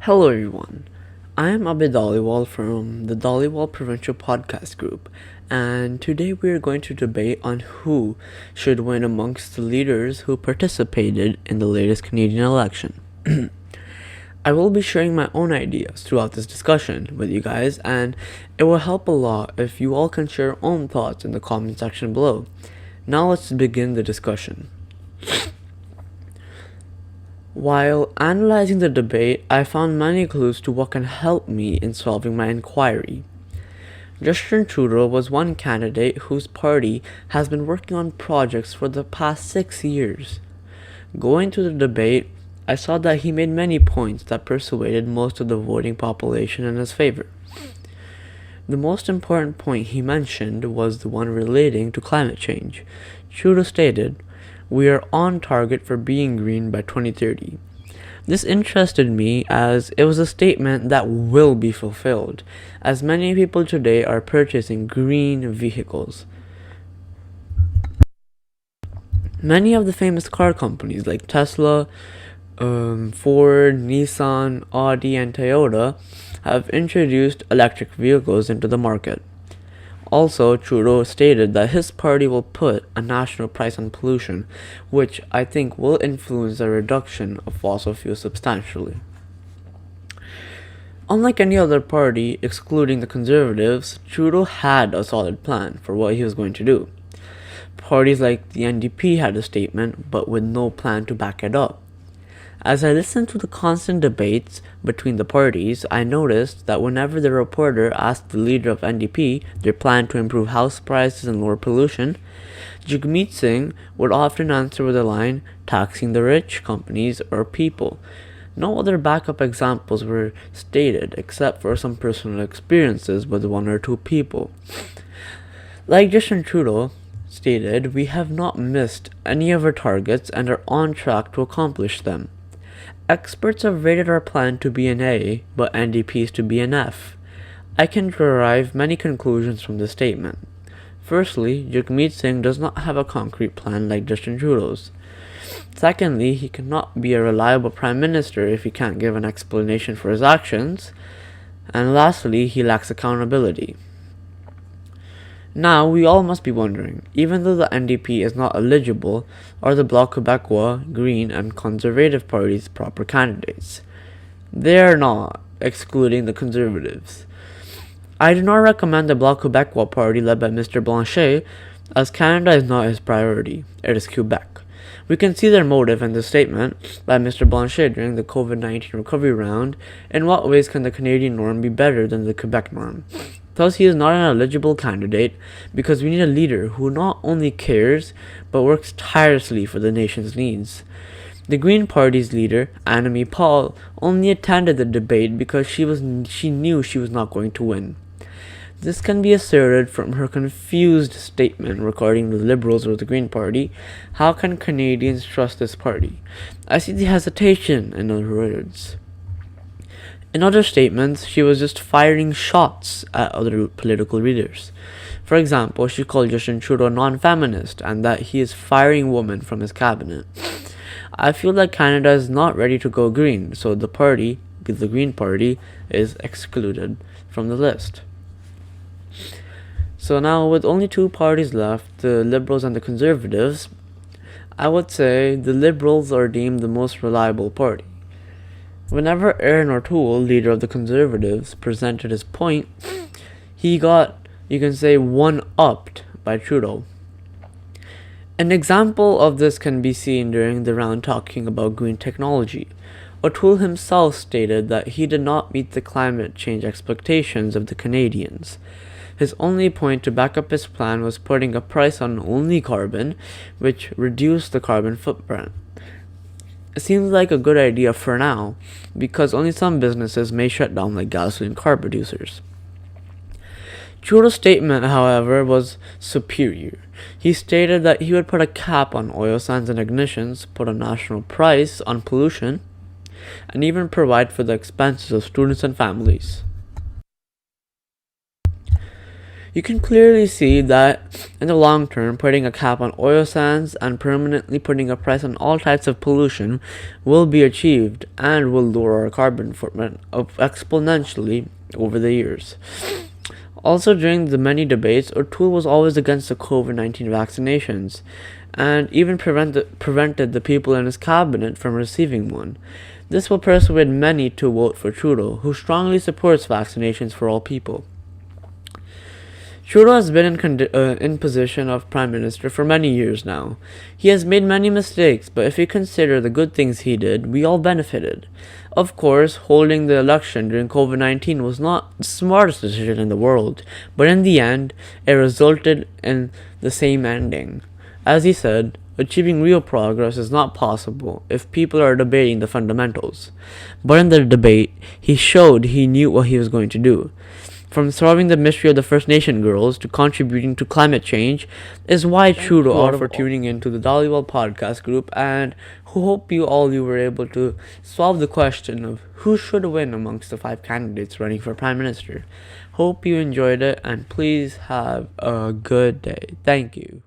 Hello everyone, I am Abhaiy Dhaliwal from the Dhaliwal Provincial Podcast Group, and today we are going to debate on who should win amongst the leaders who participated in the latest Canadian election. I will be sharing my own ideas throughout this discussion with you guys, and it will help a lot if you all can share your own thoughts in the comment section below. Now let's begin the discussion. While analyzing the debate, I found many clues to what can help me in solving my inquiry. Justin Trudeau was one candidate whose party has been working on projects for the past 6 years. Going to the debate, I saw that he made many points that persuaded most of the voting population in his favor. The most important point he mentioned was the one relating to climate change. Trudeau stated, "We are on target for being green by 2030. This interested me as it was a statement that will be fulfilled, as many people today are purchasing green vehicles. Many of the famous car companies like Tesla, Ford, Nissan, Audi, and Toyota have introduced electric vehicles into the market. Also, Trudeau stated that his party will put a national price on pollution, which I think will influence the reduction of fossil fuels substantially. Unlike any other party, excluding the Conservatives, Trudeau had a solid plan for what he was going to do. Parties like the NDP had a statement, but with no plan to back it up. As I listened to the constant debates between the parties, I noticed that whenever the reporter asked the leader of NDP their plan to improve house prices and lower pollution, Jagmeet Singh would often answer with the line, "taxing the rich, companies, or people." No other backup examples were stated except for some personal experiences with one or two people. Like Justin Trudeau stated, we have not missed any of our targets and are on track to accomplish them. Experts have rated our plan to be an A, but NDP's to be an F. I can derive many conclusions from this statement. Firstly, Jagmeet Singh does not have a concrete plan like Justin Trudeau's. Secondly, he cannot be a reliable prime minister if he can't give an explanation for his actions. And lastly, he lacks accountability. Now, we all must be wondering, even though the NDP is not eligible, are the Bloc Québécois, Green, and Conservative parties proper candidates? They are not, excluding the Conservatives. I do not recommend the Bloc Québécois party led by Mr. Blanchet, as Canada is not his priority, it is Quebec. We can see their motive in the statement by Mr. Blanchet during the COVID-19 recovery round. In what ways can the Canadian norm be better than the Quebec norm? Thus, he is not an eligible candidate because we need a leader who not only cares but works tirelessly for the nation's needs. The Green Party's leader, Annamie Paul, only attended the debate because she knew she was not going to win. This can be asserted from her confused statement regarding the Liberals or the Green Party. How can Canadians trust this party? I see the hesitation in her words. In other statements, she was just firing shots at other political leaders. For example, she called Justin Trudeau non-feminist and that he is firing women from his cabinet. I feel that Canada is not ready to go green, so the Green Party, is excluded from the list. So now, with only two parties left, the Liberals and the Conservatives, I would say the Liberals are deemed the most reliable party. Whenever Aaron O'Toole, leader of the Conservatives, presented his point, he got, you can say, one-upped by Trudeau. An example of this can be seen during the round talking about green technology. O'Toole himself stated that he did not meet the climate change expectations of the Canadians. His only point to back up his plan was putting a price on only carbon, which reduced the carbon footprint. It seems like a good idea for now, because only some businesses may shut down like gasoline car producers. Trudeau's statement, however, was superior. He stated that he would put a cap on oil sands and ignitions, put a national price on pollution, and even provide for the expenses of students and families. You can clearly see that in the long term, putting a cap on oil sands and permanently putting a price on all types of pollution will be achieved and will lower our carbon footprint exponentially over the years. Also, during the many debates, O'Toole was always against the COVID-19 vaccinations and even prevented the people in his cabinet from receiving one. This will persuade many to vote for Trudeau, who strongly supports vaccinations for all people. Trudeau has been in position of Prime Minister for many years now. He has made many mistakes, but if you consider the good things he did, we all benefited. Of course, holding the election during COVID-19 was not the smartest decision in the world, but in the end, it resulted in the same ending. As he said, achieving real progress is not possible if people are debating the fundamentals. But in the debate, he showed he knew what he was going to do. From solving the mystery of the First Nation girls to contributing to climate change is why Trudeau all for tuning into the Dhaliwal podcast group, and hope you were able to solve the question of who should win amongst the 5 candidates running for Prime Minister. Hope you enjoyed it, and please have a good day. Thank you.